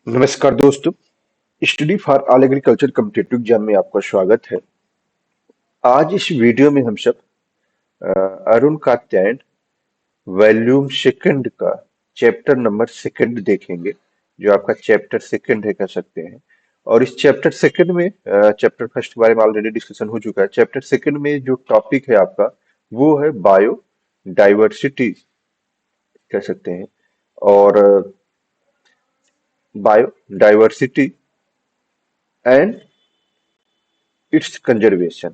नमस्कार दोस्तों। Study for all agriculture competitive exam में आपका स्वागत है। आज इस वीडियो में हम सब अ, अरुण कात्यायन वॉल्यूम सेकंड का चैप्टर नंबर सेकंड देखेंगे, जो आपका चैप्टर सेकंड है कह सकते हैं। और इस चैप्टर सेकंड में चैप्टर फर्स्ट के बारे में ऑलरेडी डिस्कशन हो चुका है। चैप्टर सेकंड में जो टॉपिक है आपका वो है बायो डाइवर्सिटी कह सकते हैं। और bio diversity and it's conservation.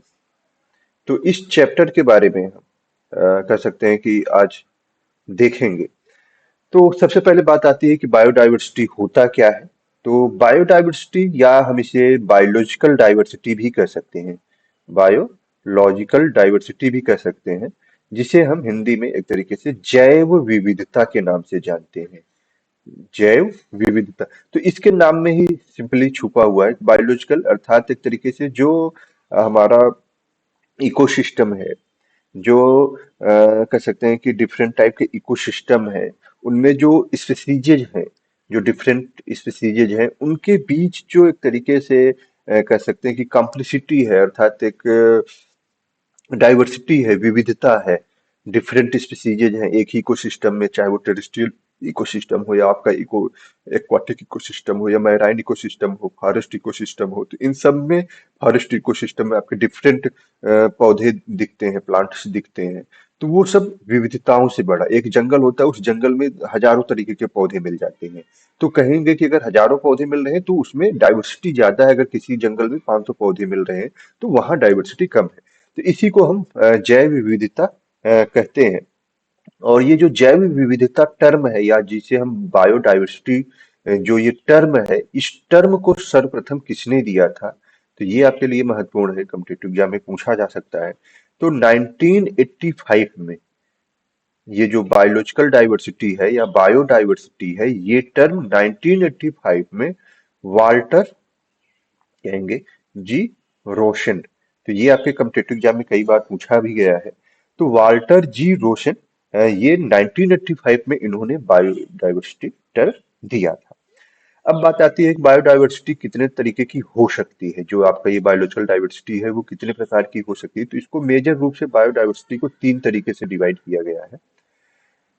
तो इस चैप्टर के बारे में हम कह सकते हैं कि आज देखेंगे। तो सबसे पहले बात आती है कि बायोडायवर्सिटी होता क्या है। तो बायोडायवर्सिटी या हम इसे बायोलॉजिकल डाइवर्सिटी भी कह सकते हैं, बायोलॉजिकल डाइवर्सिटी भी कह सकते हैं, जिसे हम हिंदी में एक तरीके से जैव विविधता के नाम से जानते हैं। जैव विविधता, तो इसके नाम में ही सिंपली छुपा हुआ है बायोलॉजिकल, अर्थात एक तरीके से जो हमारा इकोसिस्टम है, जो कह सकते हैं कि डिफरेंट टाइप के इकोसिस्टम है, उनमें जो स्पीसीजेज हैं, जो डिफरेंट स्पीसीजेज हैं, उनके बीच जो एक तरीके से कह सकते हैं कि कॉम्प्लिसिटी है, अर्थात एक डाइवर्सिटी है, विविधता है। डिफरेंट स्पीसीजेज हैं एक ही इकोसिस्टम में, चाहे वो टेरेस्ट्रियल इकोसिस्टम हो या आपका इको एक्वाटिक इकोसिस्टम हो या मैराइन इकोसिस्टम हो, फॉरेस्ट इकोसिस्टम हो। तो इन सब में फॉरेस्ट इकोसिस्टम में आपके डिफरेंट पौधे दिखते हैं, प्लांट्स दिखते हैं। तो वो सब विविधताओं से बड़ा एक जंगल होता है, उस जंगल में हजारों तरीके के पौधे मिल जाते हैं। तो कहेंगे कि अगर हजारों पौधे मिल रहे हैं तो उसमें डाइवर्सिटी ज्यादा है। अगर किसी जंगल में 500 पौधे मिल रहे हैं तो वहां डाइवर्सिटी कम है। तो इसी को हम जैव विविधता कहते हैं। और ये जो जैव विविधता टर्म है, या जिसे हम बायोडाइवर्सिटी जो ये टर्म है, इस टर्म को सर्वप्रथम किसने दिया था? तो ये आपके लिए महत्वपूर्ण है, कॉम्पिटिटिव एग्जाम में पूछा जा सकता है। तो 1985 में ये जो बायोलॉजिकल डाइवर्सिटी है या बायोडाइवर्सिटी है, ये टर्म 1985 में वाल्टर कहेंगे जी रोशन। तो ये आपके कॉम्पिटिटिव एग्जाम में कई बार पूछा भी गया है। तो वाल्टर जी रोशन, ये 1985 में इन्होंने बायोडाइवर्सिटी टर्म दिया था। अब बात आती है कि बायोडाइवर्सिटी कितने तरीके की हो सकती है। जो आपका ये बायोलॉजिकल डाइवर्सिटी है वो कितने प्रकार की हो सकती है। तो इसको मेजर रूप से बायोडाइवर्सिटी को तीन तरीके से डिवाइड किया गया है।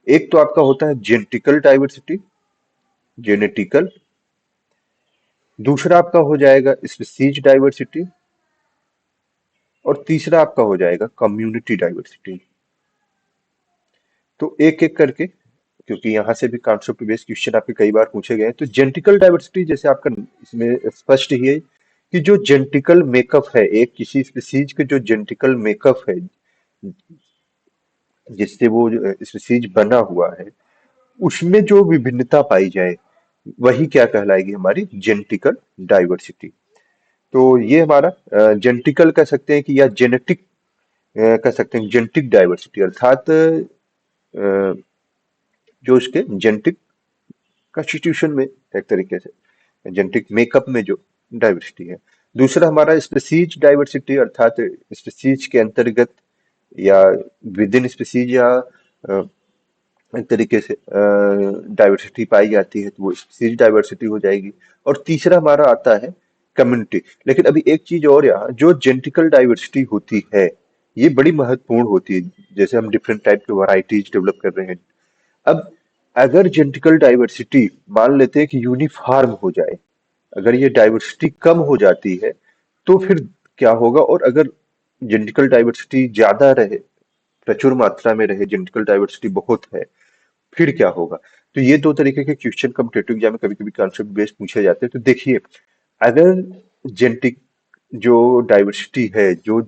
एक तो आपका होता है जेनेटिकल डाइवर्सिटी, जेनेटिकल। दूसरा आपका हो जाएगा स्पीसीज डाइवर्सिटी, और तीसरा आपका हो जाएगा कम्युनिटी डाइवर्सिटी। तो एक एक करके, क्योंकि यहाँ से भी कॉन्सेप्ट बेस्ड क्वेश्चन आपके कई बार पूछे गए हैं। तो जेनेटिकल डाइवर्सिटी जैसे आपका इसमें स्पष्ट ही है कि जो जेनेटिकल मेकअप है, एक किसी स्पीसीज के जो जेनेटिकल मेकअप है, जिससे वो स्पीसीज बना हुआ है, उसमें जो विभिन्नता पाई जाए, वही क्या कहलाएगी? हमारी जेनेटिकल डाइवर्सिटी। तो ये हमारा जेनेटिकल कह सकते हैं कि या जेनेटिक कह सकते हैं, जेनेटिक डाइवर्सिटी अर्थात जो उसके जेनेटिक कॉन्स्टिट्यूशन में, एक तरीके से जेनेटिक मेकअप में जो डाइवर्सिटी है। दूसरा हमारा स्पीसीज डाइवर्सिटी, अर्थात स्पीसीज के अंतर्गत या विद इन स्पीसीज, या अ, एक तरीके से डाइवर्सिटी पाई जाती है, तो वो स्पीसीज डाइवर्सिटी हो जाएगी। और तीसरा हमारा आता है कम्युनिटी। लेकिन अभी एक चीज और, यहाँ जो जेनेटिकल डाइवर्सिटी होती है ये बड़ी महत्वपूर्ण होती है। जैसे हम डिफरेंट टाइप के वैरायटीज डेवलप कर रहे हैं। अब अगर जेनेटिकल डाइवर्सिटी मान लेते हैं कि यूनिफॉर्म हो जाए, अगर ये डाइवर्सिटी कम हो जाती है तो फिर क्या होगा? और अगर जेनेटिकल डाइवर्सिटी ज्यादा रहे, प्रचुर मात्रा में रहे, जेनेटिकल डाइवर्सिटी बहुत है, फिर क्या होगा? तो ये दो तरीके के क्वेश्चन कॉम्पिटिटिव एग्जाम में कभी कभी कॉन्सेप्ट बेस्ड पूछे जाते हैं। तो देखिए, अगर जेनेटिक जो डाइवर्सिटी है, जो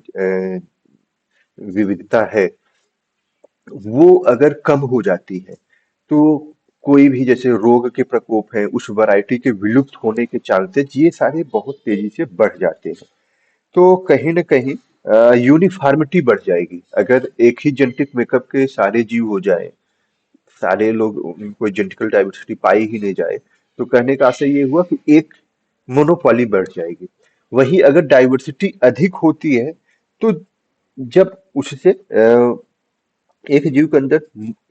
विविधता है, वो अगर कम हो जाती है तो कोई भी जैसे रोग के प्रकोप है, उस वैरायटी के विलुप्त होने के चांसेस ये सारे बहुत तेजी से बढ़ जाते हैं। तो कहीं ना कहीं यूनिफॉर्मिटी बढ़ जाएगी। अगर एक ही जेनेटिक मेकअप के सारे जीव हो जाए, सारे लोग, कोई जेनेटिकल डाइवर्सिटी पाई ही नहीं जाए, तो कहने का आशय ये हुआ कि एक मोनोपॉली बढ़ जाएगी। वही अगर डाइवर्सिटी अधिक होती है तो जब उससे एक जीव के अंदर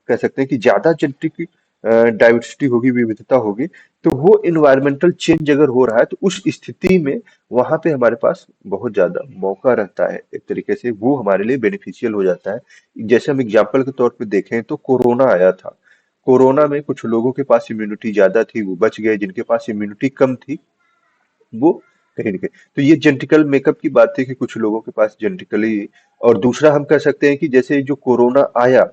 कह सकते हैं कि ज्यादा जेनेटिक डाइवर्सिटी होगी, विविधता होगी, तो वो इन्वायरमेंटल चेंज अगर हो रहा है तो उस स्थिति में वहां पे हमारे पास बहुत ज्यादा मौका रहता है, एक तरीके से वो हमारे लिए बेनिफिशियल हो जाता है। जैसे हम एग्जाम्पल के तौर पे देखें तो कोरोना आया था। कोरोना में कुछ लोगों के पास इम्यूनिटी ज्यादा थी, वो बच गए, जिनके पास इम्यूनिटी कम थी वो कहीं न कहीं, तो ये जेनेटिकल मेकअप की बात है कि कुछ लोगों के पास जेनेटिकली। और दूसरा हम कह सकते हैं कि जैसे जो कोरोना आया,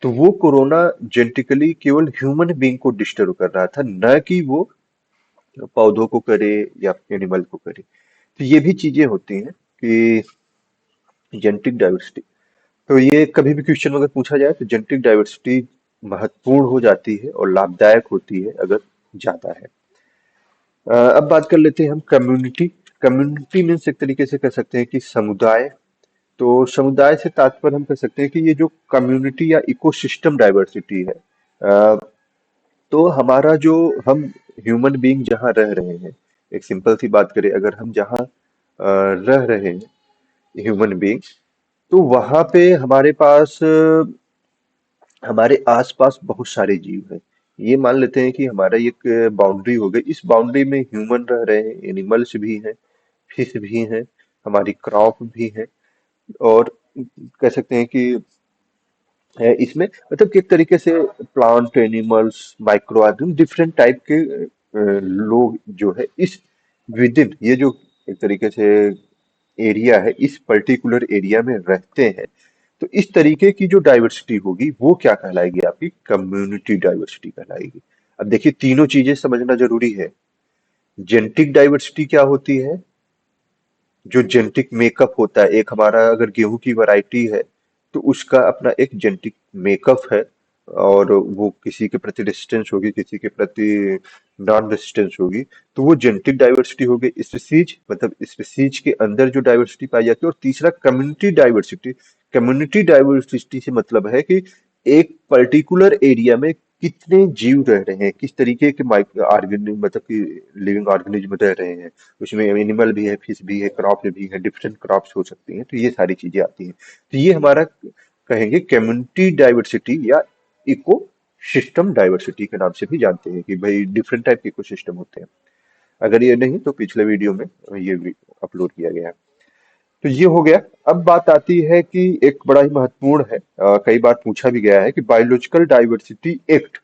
तो वो कोरोना जेनेटिकली केवल ह्यूमन बीइंग को डिस्टर्ब कर रहा था, न कि वो पौधों को करे या एनिमल को करे। तो ये भी चीजें होती हैं कि जेनेटिक डाइवर्सिटी, तो ये कभी भी क्वेश्चन अगर पूछा जाए तो जेनेटिक डाइवर्सिटी महत्वपूर्ण हो जाती है और लाभदायक होती है अगर ज्यादा है। अब बात कर लेते हैं हम कम्युनिटी। कम्युनिटी मीन्स एक तरीके से कह सकते हैं कि समुदाय। तो समुदाय से तात्पर्य हम कह सकते हैं कि ये जो कम्युनिटी या इकोसिस्टम डाइवर्सिटी है, अ, तो हमारा जो हम ह्यूमन बीइंग जहाँ रह रहे हैं, एक सिंपल सी बात करें, अगर हम जहाँ रह रहे हैं ह्यूमन बीइंग, तो वहां पे हमारे पास हमारे आसपास बहुत सारे जीव हैं। ये मान लेते हैं कि हमारा एक बाउंड्री हो गई, इस बाउंड्री में ह्यूमन रह रहे हैं, एनिमल्स भी हैं, फिश भी हैं, हमारी क्रॉप भी है, और कह सकते हैं कि इसमें मतलब कि एक तरीके से plant, animals, micro organism, different type के लोग जो है इस विदिन ये जो एक तरीके से एरिया है, इस पर्टिकुलर एरिया में रहते हैं। तो इस तरीके की जो डाइवर्सिटी होगी वो क्या कहलाएगी, आपकी कम्युनिटी डाइवर्सिटी कहलाएगी। अब देखिए तीनों चीजें समझना जरूरी है। जेनेटिक डाइवर्सिटी क्या होती है, जो जेनेटिक मेकअप होता है, एक हमारा अगर गेहूं की वैरायटी है तो उसका अपना एक जेनेटिक मेकअप है, और वो किसी के प्रति रेजिस्टेंस होगी, किसी के प्रति नॉन रेजिस्टेंस होगी, तो वो जेनेटिक डाइवर्सिटी हो गई। स्पीसीज मतलब स्पीसीज के अंदर जो डाइवर्सिटी पाई जाती है। और तीसरा कम्युनिटी डाइवर्सिटी। कम्युनिटी डाइवर्सिटी से मतलब है कि एक पर्टिकुलर एरिया में कितने जीव रह रहे हैं, किस तरीके के माइक्रो ऑर्गेनिज्म मतलब कि लिविंग ऑर्गेनिज्म रह रहे हैं, उसमें एनिमल भी है, फिश भी है, क्रॉप भी है, डिफरेंट क्रॉप्स हो सकती हैं, तो ये सारी चीजें आती हैं। तो ये हमारा कहेंगे कम्युनिटी डाइवर्सिटी या इको सिस्टम डाइवर्सिटी के नाम से भी जानते हैं कि भाई डिफरेंट टाइप के इको सिस्टम होते हैं। अगर ये नहीं तो पिछले वीडियो में ये भी अपलोड किया गया है। तो ये हो गया। अब बात आती है कि एक बड़ा ही महत्वपूर्ण है, कई बार पूछा भी गया है कि बायोलॉजिकल डाइवर्सिटी एक्ट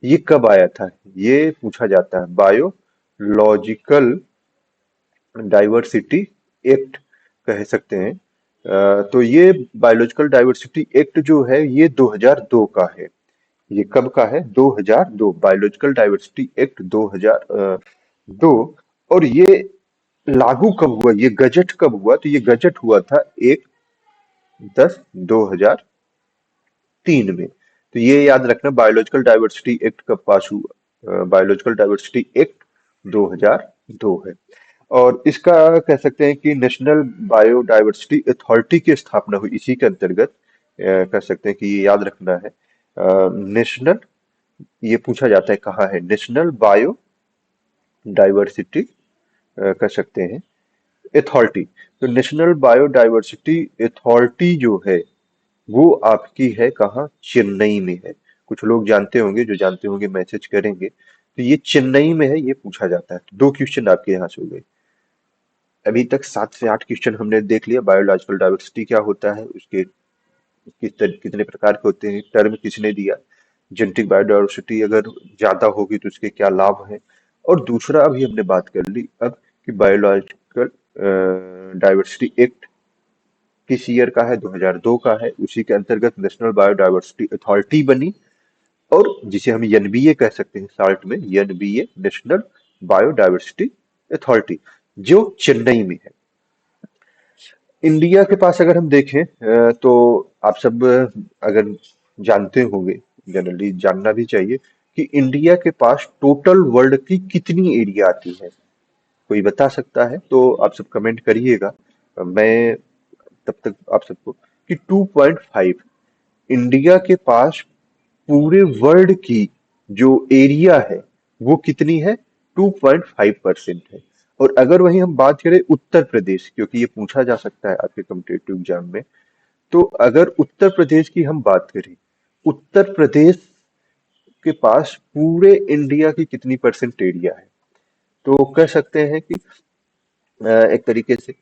ये कब आया था, ये पूछा जाता है। बायोलॉजिकल डाइवर्सिटी एक्ट कह सकते हैं। तो ये बायोलॉजिकल डाइवर्सिटी एक्ट जो है ये 2002 का है। ये कब का है, 2002, बायोलॉजिकल डाइवर्सिटी एक्ट 2002। और ये लागू कब हुआ, ये गजट कब हुआ, तो ये गजट हुआ था 1/10/2003 में। तो ये याद रखना, बायोलॉजिकल डाइवर्सिटी एक्ट कब पास हुआ, बायोलॉजिकल डाइवर्सिटी एक्ट 2002 है। और इसका कह सकते हैं कि नेशनल बायोडायवर्सिटी अथॉरिटी की स्थापना हुई इसी के अंतर्गत। कह सकते हैं कि ये याद रखना है। नेशनल, ये पूछा जाता है कहाँ है, नेशनल बायो डाइवर्सिटी कह सकते हैं अथॉरिटी। तो नेशनल बायोडायवर्सिटी अथॉरिटी जो है वो आपकी है कहाँ, चेन्नई में है। कुछ लोग जानते होंगे, जो जानते होंगे मैसेज करेंगे। तो ये चेन्नई में है, ये पूछा जाता है। तो दो क्वेश्चन आपके यहाँ से हो गए। अभी तक 7 से 8 क्वेश्चन हमने देख लिया। बायोलॉजिकल डाइवर्सिटी क्या होता है, उसके कितने प्रकार के होते हैं, टर्म किसने दिया, जेनेटिक बायोडाइवर्सिटी अगर ज्यादा होगी तो उसके क्या लाभ हैं। और दूसरा अभी हमने बात कर ली अब कि बायोलॉजिकल डाइवर्सिटी एक्ट किस ईयर का है, 2002 का है। उसी के अंतर्गत नेशनल बायोडाइवर्सिटी अथॉरिटी बनी, और जिसे हम एनबीए कह सकते हैं शॉर्ट में, एनबीए नेशनल बायोडाइवर्सिटी अथॉरिटी, जो चेन्नई में है। इंडिया के पास अगर हम देखें तो आप सब अगर जानते होंगे, जनरली जानना भी चाहिए कि इंडिया के पास टोटल वर्ल्ड की कितनी एरिया आती है। कोई बता सकता है तो आप सब कमेंट करिएगा। मैं तब तक आप सबको कि 2.5 इंडिया के पास पूरे वर्ल्ड की जो एरिया है वो कितनी है, 2.5% है। और अगर वही हम बात करें उत्तर प्रदेश, क्योंकि ये पूछा जा सकता है आपके कॉम्पिटिटिव एग्जाम में, तो अगर उत्तर प्रदेश की हम बात करें, उत्तर प्रदेश के पास पूरे इंडिया की कितनी परसेंट एरिया है। तो कह सकते हैं कि एक तरीके से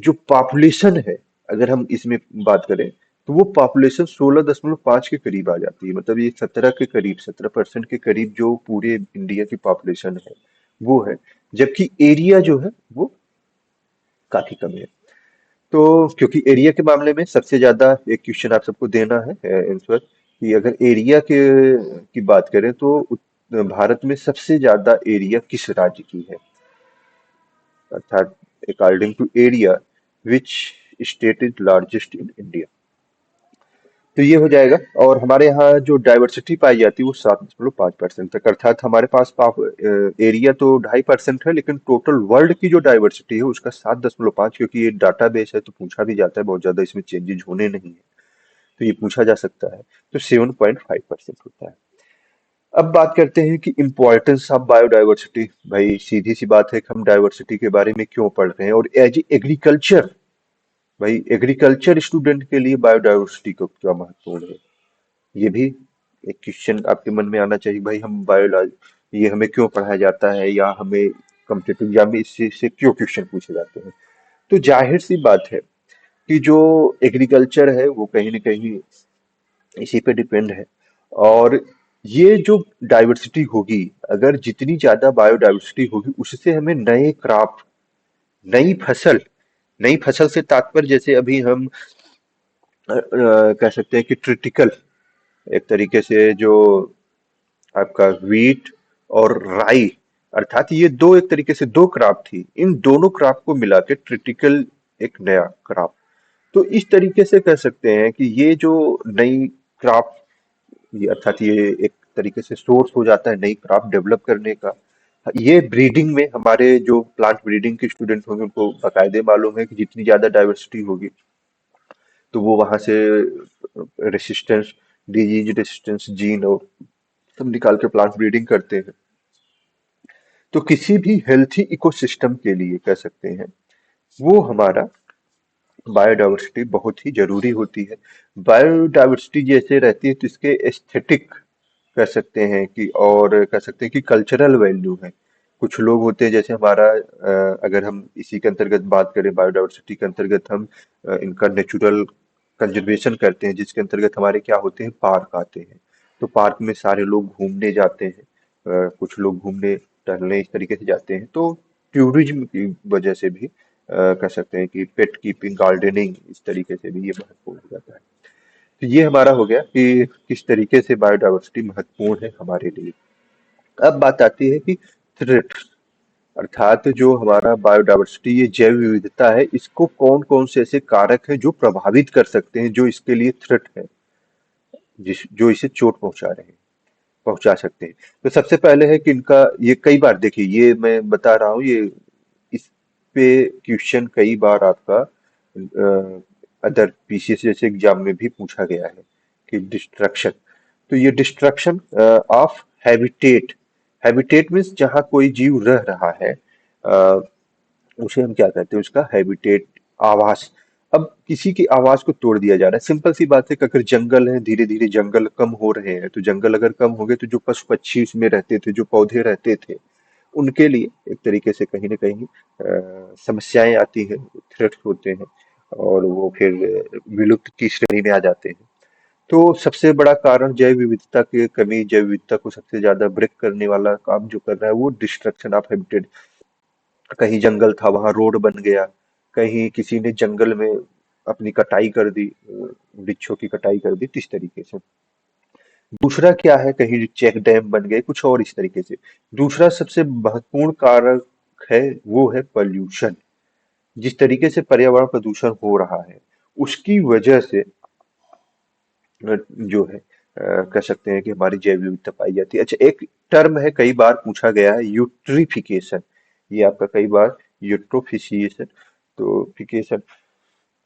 जो पॉपुलेशन है, अगर हम इसमें बात करें, तो वो पॉपुलेशन 16.5 के करीब आ जाती है। मतलब ये 17 के करीब, 17% के करीब जो पूरे इंडिया की पॉपुलेशन है वो है। जबकि एरिया जो है वो काफी कम है। तो क्योंकि एरिया के मामले में सबसे ज्यादा एक क्वेश्चन आप सबको देना है आंसर, कि अगर एरिया के की बात करें तो भारत में सबसे ज्यादा एरिया किस राज्य की है, अर्थात according to area which state is largest in India. तो ये हो जाएगा। और हमारे यहाँ जो डाइवर्सिटी पाई जाती है वो 7.5% तक, अर्थात हमारे पास एरिया तो 2.5% है, लेकिन टोटल वर्ल्ड की जो डाइवर्सिटी है उसका 7.5, क्योंकि ये डाटा बेस है तो पूछा भी जाता है, बहुत ज्यादा इसमें चेंजेस होने नहीं है, तो ये पूछा जा सकता है। तो 7.5% होता है। अब बात करते हैं कि इम्पोर्टेंस ऑफ बायोडाइवर्सिटी। भाई सीधी सी बात है कि हम डाइवर्सिटी के बारे में क्यों पढ़ रहे हैं, और एज एग्रीकल्चर, भाई एग्रीकल्चर स्टूडेंट के लिए बायोडाइवर्सिटी को क्या महत्वपूर्ण है, ये भी एक क्वेश्चन आपके मन में आना चाहिए। भाई हम बायोलॉजी ये हमें क्यों पढ़ाया जाता है, या हमें कॉम्पिटिटिव एग्जाम में इससे से क्यों क्वेश्चन पूछे जाते हैं। तो जाहिर सी बात है कि जो एग्रीकल्चर है वो कहीं ना कहीं इसी पे डिपेंड है। और ये जो डाइवर्सिटी होगी, अगर जितनी ज्यादा बायोडाइवर्सिटी होगी उससे हमें नए क्रॉप, नई फसल, नई फसल से तात्पर्य जैसे अभी हम कह सकते हैं कि क्रिटिकल, एक तरीके से जो आपका वीट और राई, अर्थात ये दो एक तरीके से दो क्रॉप थी, इन दोनों क्रॉप को मिला के क्रिटिकल एक नया क्रॉप। तो इस तरीके से कह सकते हैं कि ये जो नई क्रॉप, ये अर्थात ये एक तरीके से सोर्स हो जाता है नई क्रॉप डेवलप करने का। ये ब्रीडिंग में हमारे जो प्लांट ब्रीडिंग के स्टूडेंट होंगे उनको बाकायदे मालूम है कि जितनी ज्यादा डाइवर्सिटी होगी तो वो वहां से रेसिस्टेंस, डिजीज रेसिस्टेंस जीन और सब निकाल के प्लांट ब्रीडिंग करते हैं। तो किसी भी हेल्थी इकोसिस्टम के लिए कह सकते हैं वो हमारा बायोडायवर्सिटी बहुत ही जरूरी होती है। बायोडायवर्सिटी जैसे रहती है तो इसके एस्थेटिक कह सकते हैं कि, और कह सकते हैं कि कल्चरल वैल्यू है। कुछ लोग होते हैं जैसे हमारा अगर हम इसी के अंतर्गत बात करें, बायोडायवर्सिटी के अंतर्गत हम इनका नेचुरल कंजर्वेशन करते हैं, जिसके अंतर्गत हमारे क्या होते हैं, पार्क आते हैं। तो पार्क में सारे लोग घूमने जाते हैं, कुछ लोग घूमने टहलने इस तरीके से जाते हैं। तो टूरिज्म की वजह से भी कह सकते हैं कि पेट कीपिंग, गार्डनिंग, इस तरीके से भी ये महत्वपूर्ण हो जाता है। तो ये हमारा हो गया कि किस तरीके से बायोडायवर्सिटी महत्वपूर्ण है हमारे लिए। अब बात आती है कि थ्रेट, अर्थात जो हमारा बायोडायवर्सिटी ये जैव विविधता है, इसको कौन कौन से ऐसे कारक हैं जो प्रभावित कर सकते हैं, जो इसके लिए थ्रेट है, जिस जो इसे चोट पहुंचा रहे हैं, पहुंचा सकते हैं। तो सबसे पहले है कि इनका, ये कई बार देखिए, ये मैं बता रहा हूँ, ये इस पे क्वेश्चन कई बार आपका अदर पीसीएस जैसे एग्जाम में भी पूछा गया है कि डिस्ट्रक्शन। तो ये destruction of habitat, habitat means जहाँ कोई जीव रह रहा है, अ, उसे हम क्या कहते हैं, उसका हैबिटेट, आवास। अब किसी की आवाज को तोड़ दिया जा रहा है, सिंपल सी बात है कि अगर जंगल है, धीरे धीरे जंगल कम हो रहे हैं, तो जंगल अगर कम हो गए तो जो पशु पक्षी उसमें रहते थे, जो पौधे रहते थे, उनके लिए एक तरीके से कहीं ना कहीं समस्याएं आती हैं, थ्रेट्स होते हैं, और वो फिर विलुप्त की श्रेणी में आ जाते हैं। तो सबसे बड़ा कारण जैव विविधता की कमी, जैव विविधता को सबसे ज्यादा ब्रेक करने वाला काम जो कर रहा है वो डिस्ट्रक्शन ऑफ हैबिटेट। कहीं जंगल था वहां रोड बन गया, कहीं किसी ने जंगल में अपनी कटाई कर दी, वृक्षों की कटाई कर दी, तो इस तरीके से। दूसरा क्या है, कहीं चेक डैम बन गए, कुछ और इस तरीके से। दूसरा सबसे महत्वपूर्ण कारक है वो है पॉल्यूशन। जिस तरीके से पर्यावरण प्रदूषण हो रहा है उसकी वजह से जो है कह सकते हैं कि हमारी जैव विविधता पाई जाती है। अच्छा, एक टर्म है कई बार पूछा गया है, यूट्रिफिकेशन। ये आपका कई बार यूट्रोफिशिएशन, तो फिकेशन,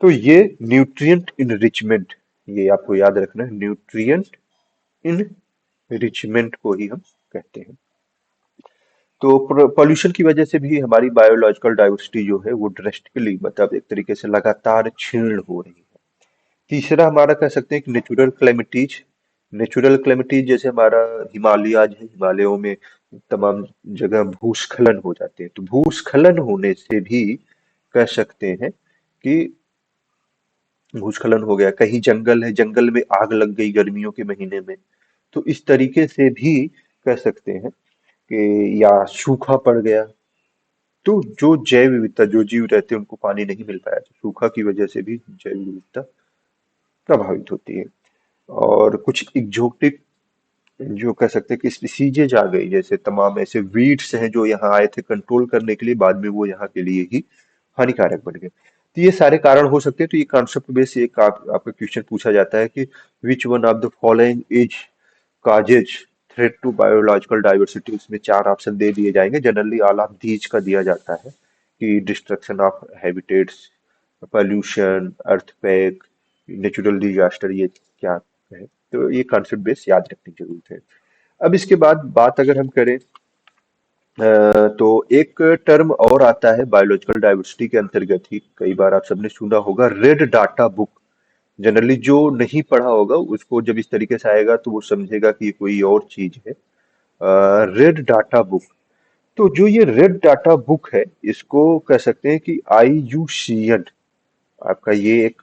तो ये न्यूट्रिएंट इनरिचमेंट, ये आपको याद रखना है, न्यूट्रिएंट इनरिचमेंट को ही हम कहते हैं। तो पॉल्यूशन की वजह से भी हमारी बायोलॉजिकल डाइवर्सिटी जो है वो ड्रेस्टिकली, मतलब एक तरीके से लगातार क्षीण हो रही है। तीसरा हमारा कह सकते हैं कि नेचुरल क्लेमिटीज, नेचुरल क्लेमिटी जैसे हमारा हिमालयाज है, हिमालयों में तमाम जगह भूस्खलन हो जाते हैं, तो भूस्खलन होने से भी कह सकते हैं कि भूस्खलन हो गया, कहीं जंगल है, जंगल में आग लग गई गर्मियों के महीने में, तो इस तरीके से भी कह सकते हैं कि या सूखा पड़ गया, तो जो जैव विविधता, जो जीव रहते हैं उनको पानी नहीं मिल पाया, तो सूखा की वजह से भी जैव विविधता प्रभावित होती है। और कुछ एक्जोटिक जो कह सकते हैं कि स्पीसीजेज आ गई, जैसे तमाम ऐसे वीड्स हैं जो यहाँ आए थे कंट्रोल करने के लिए, बाद में वो यहाँ के लिए ही हानिकारक बन गए। तो ये सारे कारण हो सकते हैं। तो ये कॉन्सेप्ट बेस एक आपका क्वेश्चन पूछा जाता है कि which one of the following is causes threat to biological diversity, उसमें चार ऑप्शन दे दिए जाएंगे, जनरली ऑल ऑफ दीज का दिया जाता है कि destruction of habitats, pollution, earthquake, natural disaster, ये क्या है। तो ये कॉन्सेप्ट बेस याद रखने की जरूरत है। अब इसके बाद बात अगर हम करें तो एक टर्म और आता है बायोलॉजिकल डाइवर्सिटी के अंतर्गत ही, कई बार आप सबने सुना होगा, रेड डाटा बुक। जनरली जो नहीं पढ़ा होगा उसको जब इस तरीके से आएगा तो वो समझेगा कि ये कोई और चीज है। रेड डाटा बुक, तो जो ये रेड डाटा बुक है, इसको कह सकते हैं कि IUCN, आपका ये एक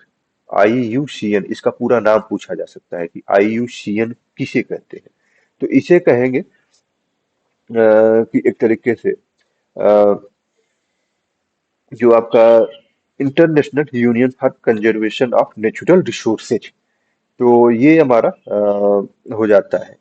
IUCN, इसका पूरा नाम पूछा जा सकता है कि IUCN किसे कहते हैं। तो इसे कहेंगे कि एक तरीके से जो आपका international union for conservation of natural resources, तो ये हमारा हो जाता है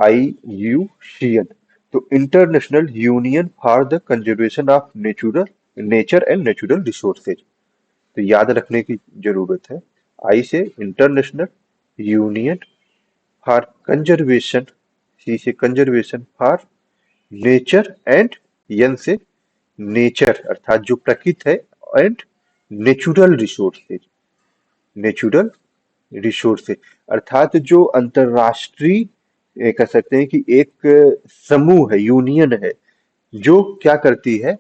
IUCN, तो international union for the conservation of nature and natural resources. तो याद रखने की जरूरत है, आई से international union for conservation, C से conservation for nature, and N से नेचर अर्थात जो प्रकृति है, and natural resources, natural resources अर्थात जो अंतरराष्ट्रीय कह सकते हैं कि एक समूह है, यूनियन है, जो क्या करती है,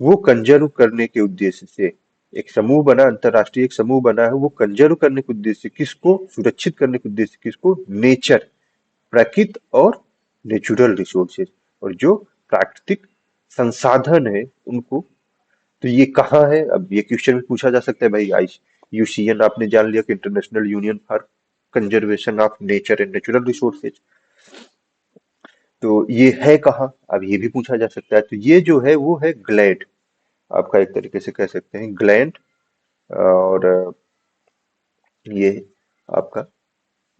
वो कंजर्व करने के उद्देश्य से एक समूह बना, अंतरराष्ट्रीय एक समूह बना है, वो कंजर्व करने के उद्देश्य से, किसको सुरक्षित करने के उद्देश्य से, किसको, नेचर, प्रकृति और नेचुरल रिसोर्सेज, और जो प्राकृतिक संसाधन है उनको। तो ये कहाँ है, अब ये क्वेश्चन भी पूछा जा सकता है भाई। IUCN आपने जान लिया कि international union for conservation of nature and natural resources, तो ये है कहाँ, अब ये भी पूछा जा सकता है। तो ये जो है वो है ग्लैड, आपका एक तरीके से कह सकते हैं ग्लैंड। और ये आपका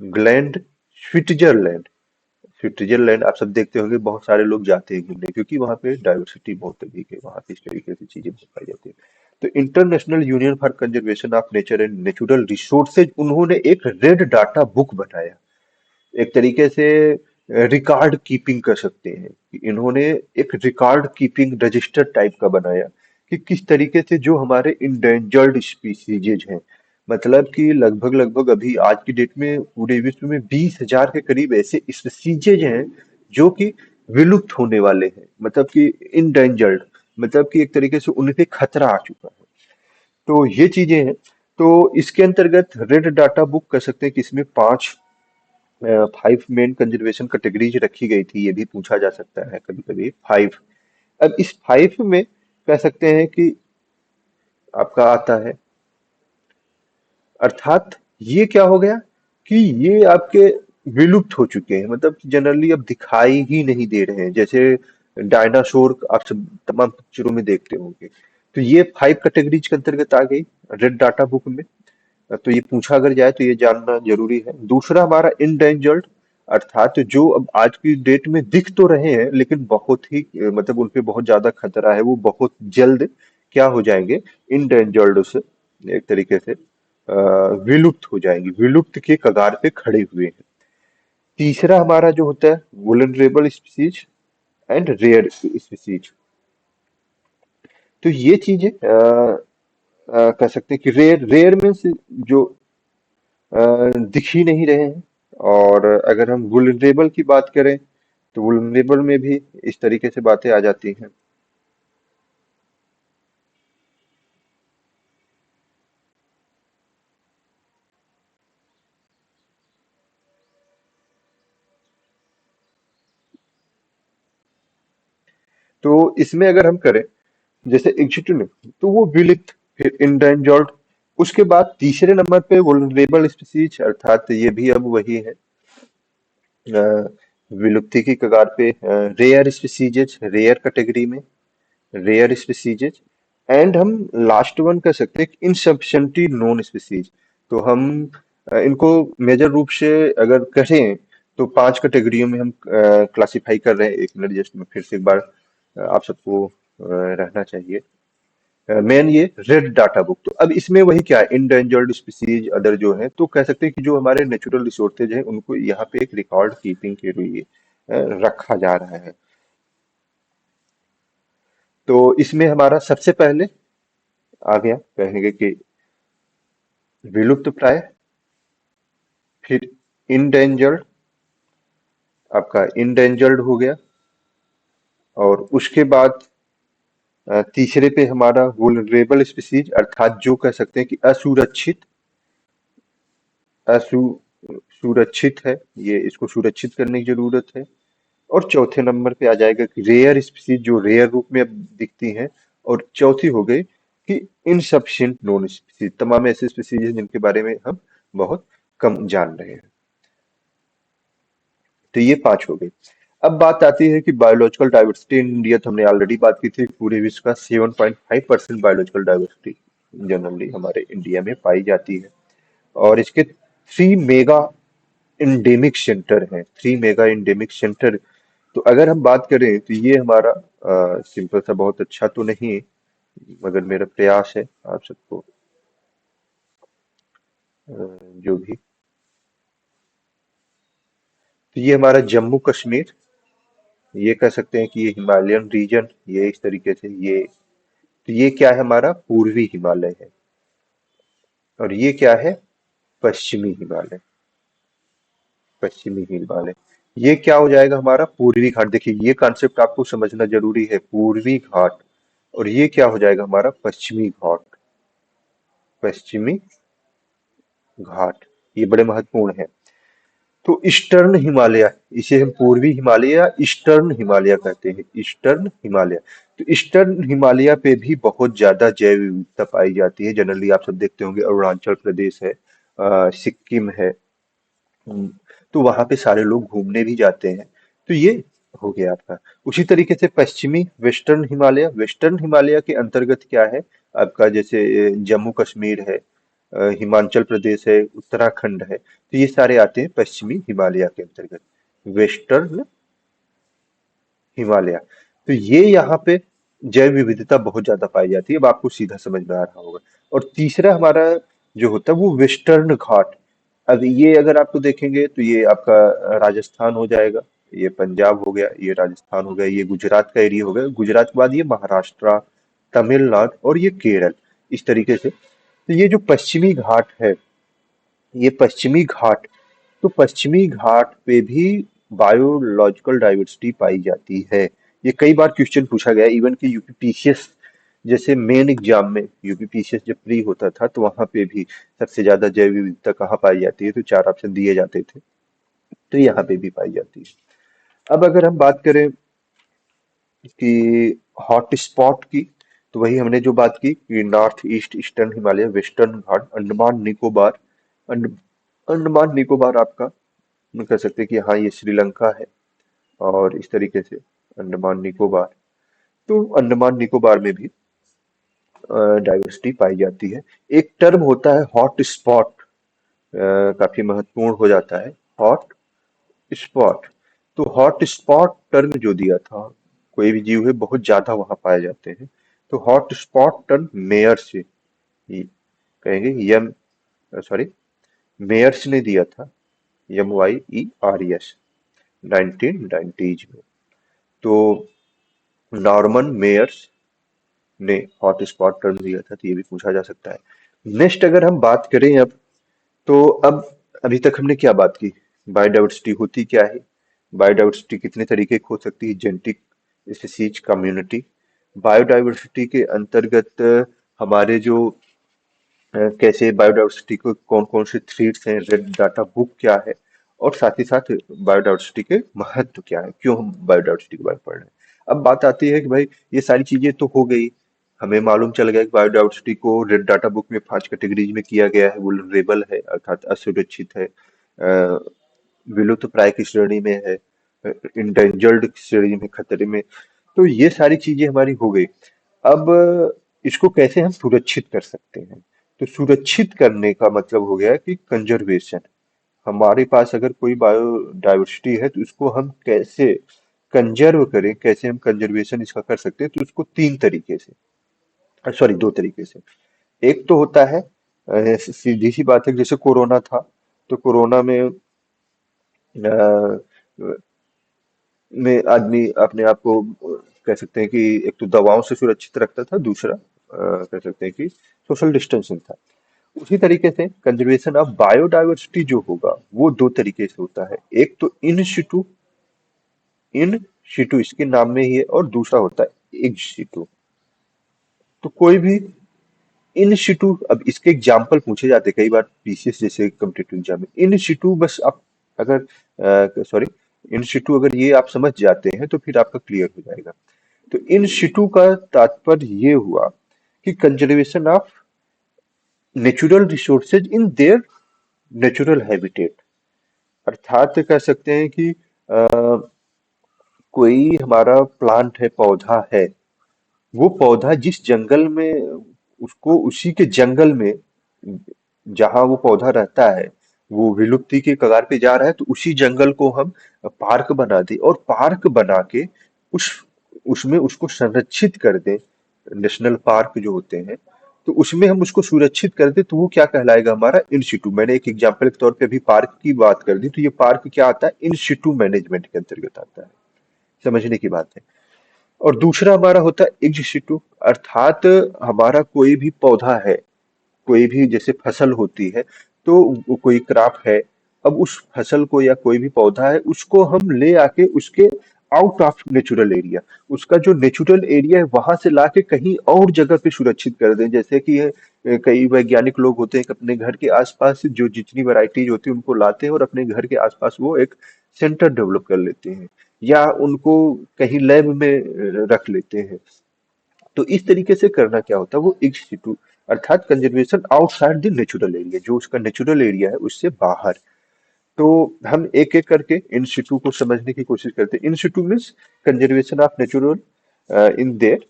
ग्लैंड, स्विट्जरलैंड, स्विट्जरलैंड आप सब देखते होंगे, बहुत सारे लोग जाते हैं घूमने, क्योंकि वहाँ पे डाइवर्सिटी बहुत तरीके, वहाँ पे इस तरीके से चीजें पाई जाती है। तो international union for conservation of nature and natural resources, उन्होंने एक रेड डाटा बुक बनाया, एक तरीके से रिकॉर्ड कीपिंग कर सकते हैं कि इन्होंने एक रिकॉर्ड कीपिंग रजिस्टर टाइप का बनाया कि किस तरीके से जो हमारे इंडेंजर्ड स्पीसीजेज हैं, मतलब कि लगभग लगभग अभी आज की डेट में पूरे विश्व में 20,000 के करीब ऐसे स्पीसीजेज हैं जो कि विलुप्त होने वाले हैं, मतलब कि इंडेंजर्ड, मतलब कि एक तरीके से उन पे खतरा आ चुका है। तो ये चीजें हैं। तो इसके अंतर्गत रेड डाटा बुक कर सकते हैं कि इसमें 5 मेन कंजर्वेशन कैटेगरीज रखी गई थी, ये भी पूछा जा सकता है कभी कभी 5। अब इस 5 में कह सकते हैं कि आपका आता है, अर्थात ये क्या हो गया कि ये आपके विलुप्त हो चुके हैं, मतलब जनरली अब दिखाई ही नहीं दे रहे हैं, जैसे डायनासोर आप सब तमाम पिक्चरों में देखते होंगे। तो ये 5 कैटेगरीज के अंतर्गत आ गई रेड डाटा बुक में। तो ये पूछा अगर जाए तो ये जानना जरूरी है। दूसरा हमारा इंडेंजर्ड, अर्थात जो अब आज की डेट में दिख तो रहे हैं लेकिन बहुत ही मतलब उन पे बहुत ज्यादा खतरा है, वो बहुत जल्द क्या हो जाएंगे, इंडेंजर्ड से एक तरीके से विलुप्त हो जाएंगे, विलुप्त के कगार पे खड़े हुए हैं। तीसरा हमारा जो होता है vulnerable species and rare species, तो ये चीजें कह सकते हैं कि रेयर, रेयर में जो दिख ही नहीं रहे हैं। और अगर हम वुलनरेबल की बात करें तो वुलनरेबल में भी इस तरीके से बातें आ जाती हैं। तो इसमें अगर हम करें जैसे एग्जीक्यूटिव में, तो वो विलिप्त, फिर इंडेंजर्ड, उसके बाद तीसरे नंबर पे वुल्नरेबल स्पीसीज, अर्थात ये भी अब वही है, अ, विलुप्ति की कगार पे, रेयर स्पीसीजेज, रेयर कैटेगरी में, रेयर स्पीसीजेज। एंड हम लास्ट वन कर सकते हैं इनसफिशिएंटली नोन स्पीसीज। तो हम इनको मेजर रूप से अगर कहें तो पांच कैटेगरियों में हम क्लासिफाई कर रहे हैं। एक मिनट, जस्ट मैं फिर से एक बार आप सबको रहना चाहिए। मेन ये रेड डाटा बुक, तो अब इसमें वही क्या है, इंडेंजर्ड स्पीसीज अदर जो है, तो कह सकते हैं कि जो हमारे नेचुरल रिसोर्सेज हैं उनको यहाँ पे एक रिकॉर्ड कीपिंग के लिए रखा जा रहा है। तो इसमें हमारा सबसे पहले आ गया, कहेंगे कि विलुप्त प्राय, फिर इंडेंजर्ड, आपका इंडेंजर्ड हो गया, और उसके बाद तीसरे पे हमारा वुल्नरेबल स्पीसीज, अर्थात जो कह सकते हैं कि असुरक्षित, असु सुरक्षित है, ये इसको सुरक्षित करने की जरूरत है। और चौथे नंबर पे आ जाएगा कि रेयर स्पीसीज, जो रेयर रूप में अब दिखती हैं। और चौथी हो गई कि इनसफिशिएंट नोन स्पीसीज, तमाम ऐसे स्पीसीज हैं जिनके बारे में हम बहुत कम जान रहे हैं। तो ये पांच हो गई। अब बात आती है कि बायोलॉजिकल डाइवर्सिटी इन इंडिया, तो हमने ऑलरेडी बात की थी, पूरे विश्व का 7.5% बायोलॉजिकल डाइवर्सिटी जनरली हमारे इंडिया में पाई जाती है। और इसके थ्री मेगा इंडेमिक सेंटर हैं, थ्री मेगा इंडेमिक सेंटर। तो अगर हम बात करें तो ये हमारा सिंपल सा, बहुत अच्छा तो नहीं, मगर मेरा प्रयास है आप सबको अ, जो भी, तो ये हमारा जम्मू कश्मीर, ये कह सकते हैं कि ये हिमालयन रीजन, ये इस तरीके से ये, तो ये क्या है, हमारा पूर्वी हिमालय है। और ये क्या है, पश्चिमी हिमालय, पश्चिमी हिमालय। ये क्या हो जाएगा, हमारा पूर्वी घाट। देखिए ये कॉन्सेप्ट आपको समझना जरूरी है, पूर्वी घाट। और ये क्या हो जाएगा, हमारा पश्चिमी घाट, पश्चिमी घाट, ये बड़े महत्वपूर्ण है। तो ईस्टर्न हिमालय, इसे हम पूर्वी हिमालय या ईस्टर्न हिमालय कहते हैं, ईस्टर्न हिमालय। तो ईस्टर्न हिमालय पे भी बहुत ज्यादा जैव विविधता पाई जाती है। जनरली आप सब देखते होंगे, अरुणाचल प्रदेश है, सिक्किम है, हम्म, तो वहां पे सारे लोग घूमने भी जाते हैं। तो ये हो गया आपका। उसी तरीके से पश्चिमी वेस्टर्न हिमालय, वेस्टर्न हिमालय के अंतर्गत क्या है आपका, जैसे जम्मू कश्मीर है, हिमाचल प्रदेश है, उत्तराखंड है, तो ये सारे आते हैं पश्चिमी हिमालय के अंतर्गत, वेस्टर्न हिमालय। तो ये यहाँ पे जैव विविधता बहुत ज्यादा पाई जाती है, अब आपको सीधा समझ में आ रहा होगा। और तीसरा हमारा जो होता है वो वेस्टर्न घाट। अब ये अगर आपको देखेंगे तो ये आपका राजस्थान हो जाएगा, ये पंजाब हो गया, ये राजस्थान हो गया, ये गुजरात का एरिया हो गया, गुजरात के बाद ये महाराष्ट्र, तमिलनाडु और ये केरल, इस तरीके से। तो ये जो पश्चिमी घाट है, ये पश्चिमी घाट, तो पश्चिमी घाट पे भी बायोलॉजिकल डाइवर्सिटी पाई जाती है। ये कई बार क्वेश्चन पूछा गया, इवन कि यूपीपीसीएस जैसे मेन एग्जाम में, यूपीपीसीएस जब प्री होता था तो वहां पे भी सबसे ज्यादा जैव विविधता कहाँ पाई जाती है, तो चार ऑप्शन दिए जाते थे, तो यहाँ पे भी पाई जाती है। अब अगर हम बात करें कि हॉट स्पॉट की, तो वही हमने जो बात की कि north east, eastern Himalaya, western Ghat, Andaman Nicobar. Andaman Nicobar आपका हम कह सकते हैं कि हाँ ये श्रीलंका है, और इस तरीके से अंडमान निकोबार। तो अंडमान निकोबार में भी डाइवर्सिटी पाई जाती है। एक टर्म होता है हॉट स्पॉट, काफी महत्वपूर्ण हो जाता है, हॉट स्पॉट। तो हॉट स्पॉट टर्म जो दिया था, कोई भी जीव है बहुत ज्यादा वहां पाए जाते हैं, तो हॉट स्पॉट टर्म मेयर से कहेंगे, यम सॉरी, मेयर्स ने दिया था, MEYERS, 1990s में। तो नॉर्मन मेयर्स ने हॉट स्पॉट टर्म दिया था, तो ये भी पूछा जा सकता है। नेक्स्ट अगर हम बात करें अब, तो अब अभी तक हमने क्या बात की, बायोडाइवर्सिटी होती क्या है, बायोडाइवर्सिटी कितने तरीके की हो सकती है, जेनेटिक स्पीसीज कम्युनिटी। बायोडाइवर्सिटी के अंतर्गत हमारे जो कैसे बायोडाइवर्सिटी को कौन कौन से थ्रेड्स हैं, रेड डाटा बुक क्या है, और साथ ही साथ बायोडाइवर्सिटी के महत्व क्या है, क्यों हम बायोडाइवर्सिटी के बारे में पढ़ रहे हैं। अब बात आती है कि भाई ये सारी चीजें तो हो गई, हमें मालूम चल गया कि बायोडाइवर्सिटी को रेड डाटा बुक में 5 कैटेगरीज में किया गया है, वुलनरेबल है अर्थात असुरक्षित है, विलुप्त प्राय की श्रेणी में है, इंडेंजर्ड श्रेणी में, खतरे में। तो ये सारी चीजें हमारी हो गई। अब इसको कैसे हम सुरक्षित कर सकते हैं? तो सुरक्षित करने का मतलब हो गया कि कंजर्वेशन। हमारे पास अगर कोई बायोडाइवर्सिटी है तो उसको हम कैसे कंजर्व करें, कैसे हम कंजर्वेशन इसका कर सकते हैं, तो उसको 3 तरीके से, सॉरी 2 तरीके से। एक तो होता है सीधी सी बात है, जैसे कोरोना था, तो कोरोना में आदमी अपने आप को कह सकते हैं कि एक तो दवाओं से सुरक्षित रखता था, दूसरा कह सकते हैं कि सोशल डिस्टेंसिंग था। उसी तरीके से कंजर्वेशन ऑफ बायोडायवर्सिटी जो होगा वो 2 तरीके से होता है। एक तो इन सिटू इसके नाम में ही है, और दूसरा होता है ex situ। तो कोई भी इन सिटू, अब इसके एग्जाम्पल पूछे जाते हैं कई बार पीसीएस जैसे कम्पिटेटिव एग्जाम में। इन सिटू बस आप अगर सॉरी इन सिटू अगर ये आप समझ जाते हैं तो फिर आपका क्लियर हो जाएगा। तो इन सिटू का तात्पर्य ये हुआ कि conservation of natural resources in their natural habitat. अर्थात कह सकते हैं कि कोई हमारा प्लांट है, पौधा है, वो पौधा जिस जंगल में, उसको उसी के जंगल में जहां वो पौधा रहता है, वो विलुप्ति के कगार पे जा रहा है, तो उसी जंगल को हम पार्क बना दें, और पार्क बना के उस उसमें उसको संरक्षित कर दें। नेशनल पार्क जो होते हैं, तो उसमें हम उसको सुरक्षित कर दें, तो वो क्या कहलाएगा? हमारा इन सिटू। मैंने एक एग्जाम्पल के तौर पे अभी पार्क की बात कर दी, तो ये पार्क क्या आता है? इन सिटू मैनेजमेंट के अंतर्गत आता है। समझने की बात है। और दूसरा हमारा होता है ex situ, अर्थात हमारा कोई भी पौधा है, कोई भी जैसे फसल होती है, तो वो कोई क्रॉप है, अब उस फसल को या कोई भी पौधा है उसको हम ले आके उसके आउट ऑफ नेचुरल एरिया, उसका जो नेचुरल एरिया है वहां से लाके कहीं और जगह पे सुरक्षित कर दें। जैसे कि कई वैज्ञानिक लोग होते हैं कि अपने घर के आसपास जो जितनी वैरायटीज होती है उनको लाते हैं और अपने घर के आसपास वो एक सेंटर डेवलप कर लेते हैं, या उनको कहीं लैब में रख लेते हैं। तो इस तरीके से करना क्या होता है? वो इक्स सिटू, अर्थात conservation outside the natural area, जो उसका नेचुरल एरिया है उससे बाहर। तो हम एक एक करके इन सिटू को समझने की कोशिश करते हैं। In situ means conservation of natural in their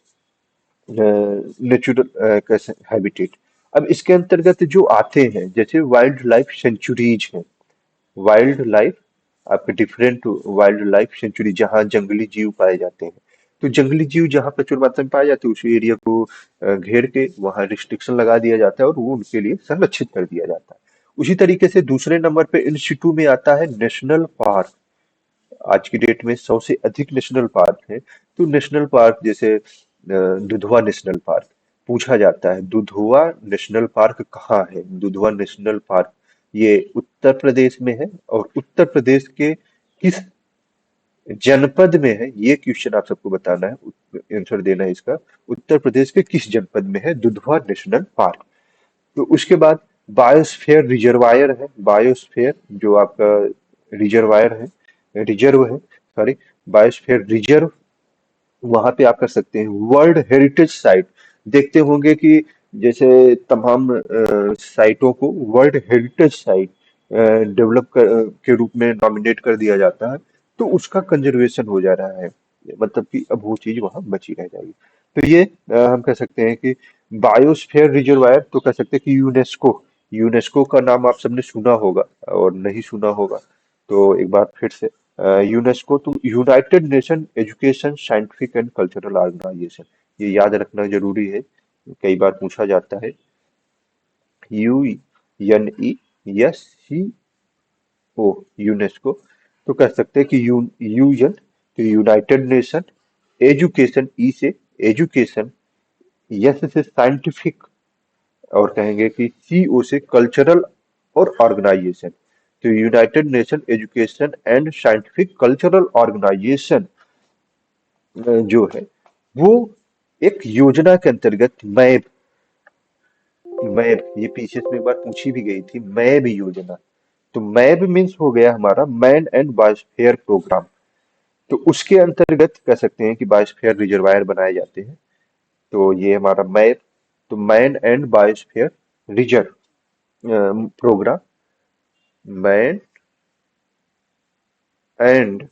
natural habitat. अब इसके अंतर्गत जो आते हैं, जैसे वाइल्ड लाइफ सेंचुरीज हैं, वाइल्ड लाइफ, आपके डिफरेंट वाइल्ड लाइफ सेंचुरी, जहाँ जंगली जीव पाए जाते हैं। तो जंगली जीव जहाँ प्रचुर मात्रा में पाए जाते हैं, उस एरिया को घेर के वहाँ रिस्ट्रिक्शन लगा दिया जाता है और वो उनके लिए संरक्षित कर दिया जाता है। उसी तरीके से दूसरे नंबर पे इंस्टीट्यू में आता है नेशनल पार्क। आज की डेट में 100 से अधिक नेशनल पार्क है। तो नेशनल पार्क जैसे दुधवा नेशनल पार्क, पूछा जाता है दुधवा नेशनल पार्क कहाँ है? दुधवा नेशनल पार्क ये उत्तर प्रदेश में है, और उत्तर प्रदेश के किस जनपद में है, ये क्वेश्चन आप सबको बताना है, आंसर देना है इसका। उत्तर प्रदेश के किस जनपद में है दुधवा नेशनल पार्क? तो उसके बाद बायोस्फीयर रिजर्वायर है, बायोस्फीयर जो आपका रिजर्वायर है, रिजर्व है, सॉरी, बायोस्फीयर रिजर्व, वहां पे आप कर सकते हैं। वर्ल्ड हेरिटेज साइट, देखते होंगे कि जैसे तमाम साइटों को वर्ल्ड हेरिटेज साइट डेवलप के रूप में नॉमिनेट कर दिया जाता है, तो उसका कंजर्वेशन हो जा रहा है, मतलब कि अब वो चीज वहां बची रह जाएगी। तो ये हम कह सकते हैं कि बायोस्फीयर रिजर्वायर, तो कह सकते हैं कि यूनेस्को, यूनेस्को का नाम आप सबने सुना होगा, और नहीं सुना होगा तो एक बार फिर से। यूनेस्को तो united nation education scientific and cultural organisation, ये याद रखना जरूरी है, कई बार पूछा जाता है। यूएनई एस सी ओ, यूनेस्को। तो कह सकते हैं कि यूएन, तो यूनाइटेड नेशन, एजुकेशन, ई से एजुकेशन, एस से साइंटिफिक, और कहेंगे कि सीओ से कल्चरल और ऑर्गेनाइजेशन। तो united nation education and scientific cultural organisation जो है, वो एक योजना के अंतर्गत मैप, मैप ये पीछे से एक बार पूछी भी गई थी, मैप योजना। तो मैप मीन्स हो गया हमारा मैन एंड बायोस्फीयर प्रोग्राम। तो उसके अंतर्गत कह सकते हैं कि बायोस्फीयर रिजर्वायर बनाए जाते हैं। तो ये हमारा मैप, तो man and biosphere reserve programme, man and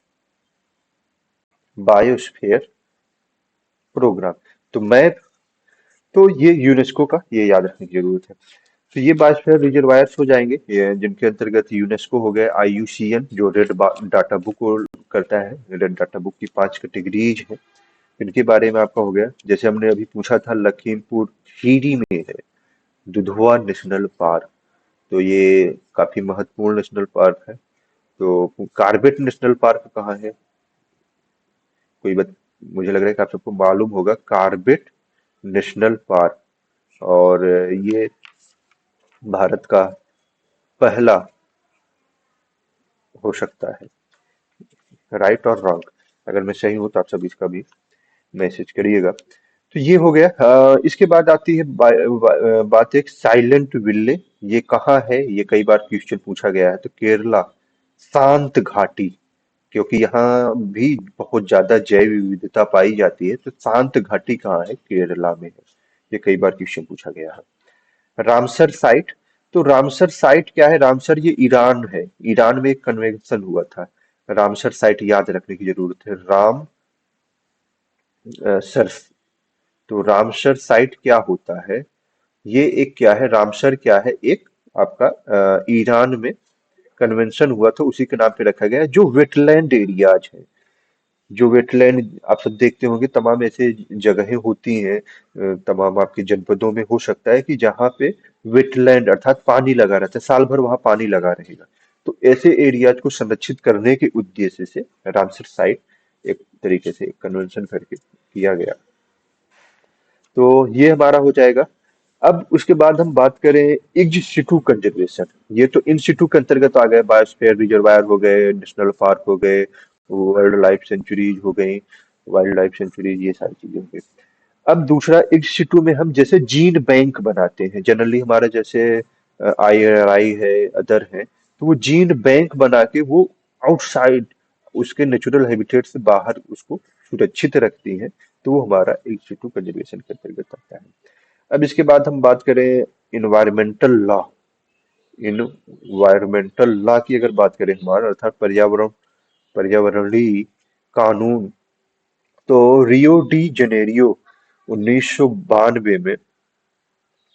biosphere programme. तो मैप, तो ये यूनेस्को का, ये याद रखने की जरूरत है। तो ये बायोस्फीयर रिजर्वायर्स हो जाएंगे, ये जिनके अंतर्गत यूनेस्को हो गया, आईयूसीएन जो रेड डाटा बुक को करता है, रेड डाटा बुक की 5 कैटेगरीज है, इनके बारे में आपका हो गया। जैसे हमने अभी पूछा था, लखीमपुर खीरी में है दुधवा नेशनल पार्क, तो ये काफी महत्वपूर्ण नेशनल पार्क है। तो कार्बेट नेशनल पार्क कहाँ है? कोई बत, मुझे लग रहा है कि आप सबको मालूम होगा, कार्बेट नेशनल पार्क। और ये भारत का पहला हो सकता है, राइट और रॉन्ग, अगर मैं सही हूं तो आप सब इसका भी मैसेज करिएगा। तो ये हो गया। इसके बाद आती है बात एक साइलेंट विल्ले, ये कहाँ है? ये कई बार क्वेश्चन पूछा गया है। तो केरला, शांत घाटी, क्योंकि यहाँ भी बहुत ज्यादा जैव विविधता पाई जाती है, तो शांत घाटी कहाँ है? केरला में है। ये कई बार क्वेश्चन पूछा गया है। रामसर साइट, तो रामसर साइट क्या है? रामसर ये ईरान है, ईरान में एक कन्वेंशन हुआ था। रामसर साइट याद रखने की जरूरत है, राम सर। तो रामसर साइट क्या होता है? ये एक क्या है? रामसर क्या है? एक आपका ईरान में कन्वेंशन हुआ था, उसी के नाम पे रखा गया है। जो वेटलैंड एरियाज है, जो वेटलैंड आप सब देखते होंगे, तमाम ऐसे जगहें होती हैं, तमाम आपके जनपदों में हो सकता है कि जहाँ पे वेटलैंड अर्थात पानी लगा रहता है, साल भर वहाँ पानी लगा रहेगा। तो ऐसे एरियाज को संरक्षित करने के उद्देश्य से रामसर साइट एक तरीके से कन्वेंशन करके किया गया। तो ये हमारा हो जाएगा। अब उसके बाद हम बात करें इज सिटू कंजर्वेशन, ये तो इन सिटू के अंतर्गत आ गए, बायोस्फीयर रिजर्वायर हो गए, नेशनल पार्क हो गए, वर्ल्ड लाइफ सेंचुरीज हो गई, वाइल्ड लाइफ सेंचुरीज, ये सारी चीजें हो गई। अब दूसरा इज सिटू में हम जैसे जीन बैंक बनाते हैं, जनरली हमारा जैसे IRI है, अदर है, तो वो जीन बैंक बना के वो आउटसाइड उसके नेचुरल हैबिटेट से बाहर उसको सुरक्षित रखती हैं। तो वो हमारा इन सिटू कंजर्वेशन के अंतर्गत आता है। अब इसके बाद हम बात करें इन्वायरमेंटल लॉ। इन्वायरमेंटल लॉ की अगर बात करें हमारा, अर्थात पर्यावरणीय कानून, तो रियो डी जनेरियो 1992 में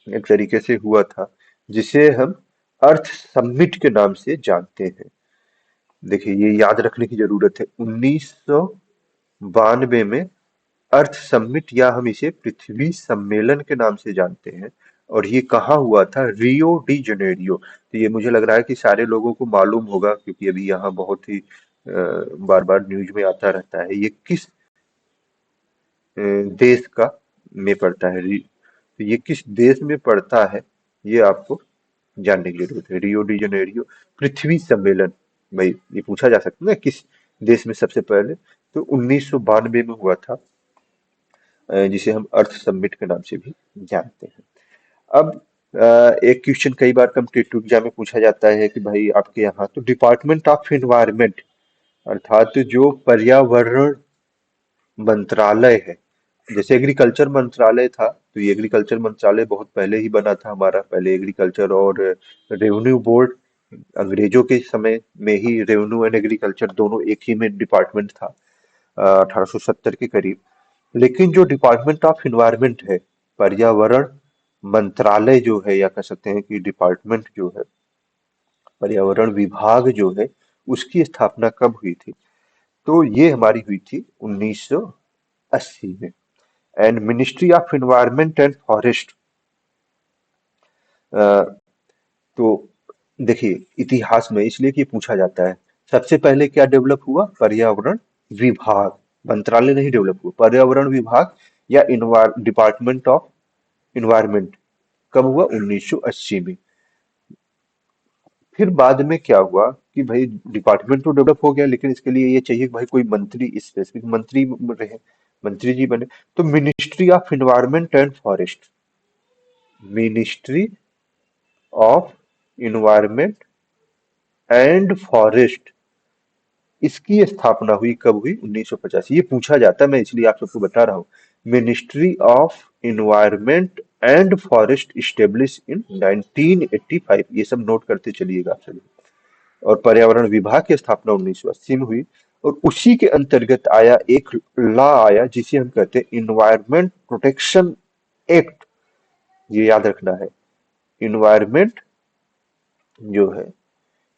एक तरीके से हुआ था, जिसे हम अर्थ समिट के नाम से जानते हैं। देखिए, ये याद रखने की जरूरत है, 1992 में अर्थ समिट, या हम इसे पृथ्वी सम्मेलन के नाम से जानते हैं। और ये कहाँ हुआ था? Rio de Janeiro. तो ये मुझे लग रहा है कि सारे लोगों को मालूम होगा, क्योंकि अभी यहाँ बहुत ही बार बार न्यूज में आता रहता है। ये किस देश का में पड़ता है? तो ये किस देश में पड़ता है, ये आपको जानने की जरूरत है। रियो डी जनेरियो पृथ्वी सम्मेलन, भाई ये पूछा जा सकता है ना किस देश में सबसे पहले? तो 1992 में हुआ था, जिसे हम अर्थ समिट के नाम से भी जानते हैं। अब एक क्वेश्चन कई बार कॉम्पिटिटिव एग्जाम में पूछा जाता है कि भाई आपके यहाँ तो डिपार्टमेंट ऑफ एनवायरनमेंट, अर्थात जो पर्यावरण मंत्रालय है, जैसे एग्रीकल्चर मंत्रालय था, तो ये एग्रीकल्चर मंत्रालय बहुत पहले ही बना था हमारा। पहले एग्रीकल्चर और रेवेन्यू बोर्ड, अंग्रेजों के समय में ही रेवेन्यू एंड एग्रीकल्चर दोनों एक ही में डिपार्टमेंट था, 1870 के करीब। लेकिन जो डिपार्टमेंट ऑफ इन्वायरमेंट है, पर्यावरण मंत्रालय जो है, या कह सकते हैं कि डिपार्टमेंट जो है, पर्यावरण विभाग जो है, उसकी स्थापना कब हुई थी? तो ये हमारी हुई थी 1980 में। And ministry of environment and forest, तो देखिए इतिहास में इसलिए कि पूछा जाता है, सबसे पहले क्या डेवलप हुआ? पर्यावरण विभाग, मंत्रालय नहीं डेवलप हुआ, पर्यावरण विभाग या डिपार्टमेंट ऑफ इन्वायरमेंट कब हुआ? 1980 में। फिर बाद में क्या हुआ कि भाई डिपार्टमेंट तो डेवलप हो गया, लेकिन इसके लिए ये चाहिए कि भाई कोई मंत्री, स्पेसिफिक मंत्री रहे, मंत्री जी बने। तो ministry of environment and forest, ministry of environment and forest इसकी स्थापना हुई कब हुई? 1985। ये पूछा जाता है, मैं इसलिए आप सबको बता रहा हूँ। Ministry of environment and forest establish in 1985। ये सब नोट करते चलिएगा आप सभी। और पर्यावरण विभाग की स्थापना 1980 में हुई। और उसी के अंतर्गत आया एक लॉ आया जिसे हम कहते हैं इन्वायरमेंट प्रोटेक्शन एक्ट। ये याद रखना है। इन्वायरमेंट जो है,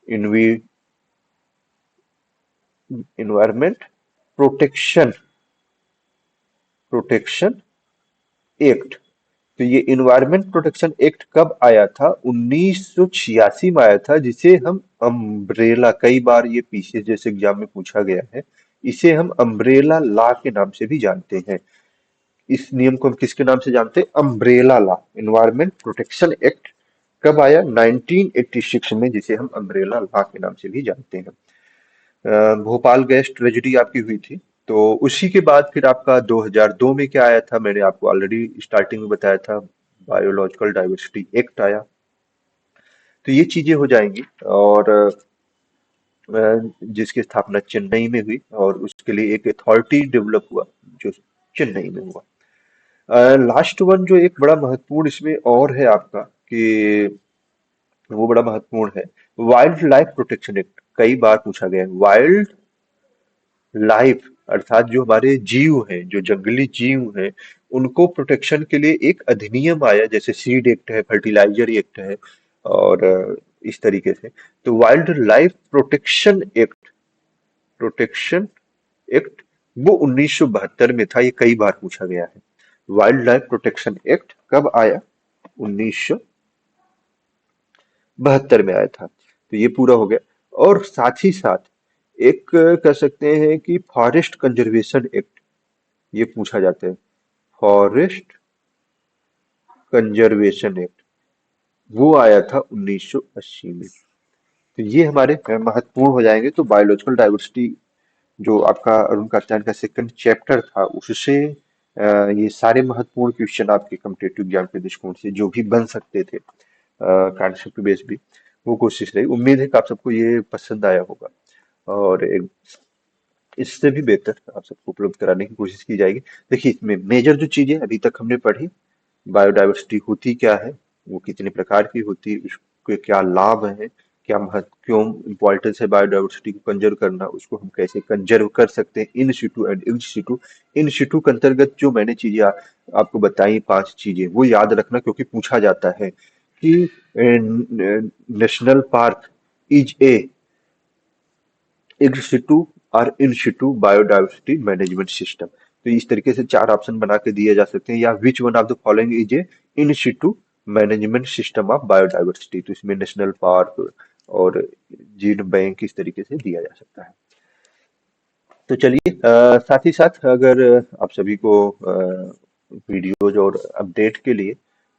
इन्वी इन्वायरमेंट प्रोटेक्शन प्रोटेक्शन एक्ट। तो ये इन्वायरमेंट प्रोटेक्शन एक्ट कब आया था? 1986 में आया था, जिसे हम अम्ब्रेला, कई बार ये पीछे जैसे एग्जाम में पूछा गया है, इसे हम अम्ब्रेला लॉ के नाम से भी जानते हैं। इस नियम को हम किसके नाम से जानते हैं? Umbrella law, environment protection act कब आया? 1986 में, जिसे हम अम्ब्रेला लॉ के नाम से भी जानते हैं। भोपाल गैस ट्रेजेडी आपकी हुई थी। तो उसी के बाद फिर आपका 2002 में क्या आया था? मैंने आपको ऑलरेडी स्टार्टिंग में बताया था, बायोलॉजिकल डाइवर्सिटी एक्ट आया। तो ये चीजें हो जाएंगी। और जिसकी स्थापना चेन्नई में हुई, और उसके लिए एक अथॉरिटी डेवलप हुआ जो चेन्नई में हुआ। लास्ट वन जो एक बड़ा महत्वपूर्ण इसमें और है आपका, कि वो बड़ा महत्वपूर्ण है, वाइल्ड लाइफ प्रोटेक्शन एक्ट। कई बार पूछा गया है। वाइल्ड लाइफ अर्थात जो हमारे जीव हैं, जो जंगली जीव हैं, उनको प्रोटेक्शन के लिए एक अधिनियम आया, जैसे सीड एक्ट है, फर्टिलाइजर एक्ट है, और इस तरीके से। तो वाइल्ड लाइफ प्रोटेक्शन एक्ट वो 1972 में था। ये कई बार पूछा गया है। वाइल्ड लाइफ प्रोटेक्शन एक्ट कब आया? 1972 में आया था। तो ये पूरा हो गया। और साथ ही साथ एक कह सकते हैं कि फॉरेस्ट कंजर्वेशन एक्ट, ये पूछा जाता है। फॉरेस्ट कंजर्वेशन एक्ट वो आया था 1980 में। तो ये हमारे महत्वपूर्ण हो जाएंगे। तो बायोलॉजिकल डाइवर्सिटी जो आपका अरुण कात्यायन का सेकंड चैप्टर था, उससे ये सारे महत्वपूर्ण क्वेश्चन आपके कॉम्पिटिटिव एग्जाम के दृष्टिकोण से जो भी बन सकते थे, कांसेप्ट बेस भी, वो कोशिश रही। उम्मीद है कि आप सबको ये पसंद आया होगा, और एक इससे भी बेहतर आप सबको उपलब्ध कराने की कोशिश की जाएगी। देखिए, इसमें मेजर जो चीजें अभी तक हमने पढ़ी, बायोडायवर्सिटी होती क्या है, वो कितने प्रकार की होती है, उसके क्या लाभ हैं, क्या महत्व, क्यों इम्पोर्टेंस है बायोडायवर्सिटी को कंजर्व करना, उसको हम कैसे कंजर्व कर सकते हैं in Situ and in Situ. इन सिटू के अंतर्गत जो मैंने चीजें आपको बताई, 5 चीजें, वो याद रखना, क्योंकि पूछा जाता है कि नेशनल पार्क इज ए इन सिटू और इन सिटू बायोडायवर्सिटी मैनेजमेंट सिस्टम। तो इस तरीके से 4 ऑप्शन बना के दिए जा सकते हैं, या विच one of the following is a in Situ management system of biodiversity. तो इसमें नेशनल पार्क और जीन बैंक इस तरीके से दिया जा सकता है। तो चलिए, साथ ही साथ अगर आप सभी को वीडियोज और अपडेट के लिए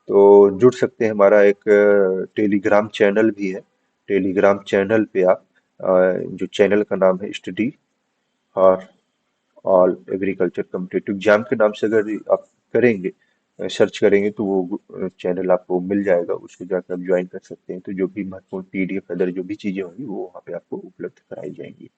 तो जुड़ सकते हैं। हमारा एक टेलीग्राम चैनल भी है। टेलीग्राम चैनल पे आप जो चैनल का नाम है study for all agriculture competitive exam के नाम से अगर आप करेंगे, सर्च करेंगे, तो वो चैनल आपको मिल जाएगा। उसको जाकर आप ज्वाइन कर सकते हैं। तो जो भी महत्वपूर्ण पीडीएफ अदर जो भी चीजें होंगी वो वहाँ पे आपको उपलब्ध कराई जाएंगी।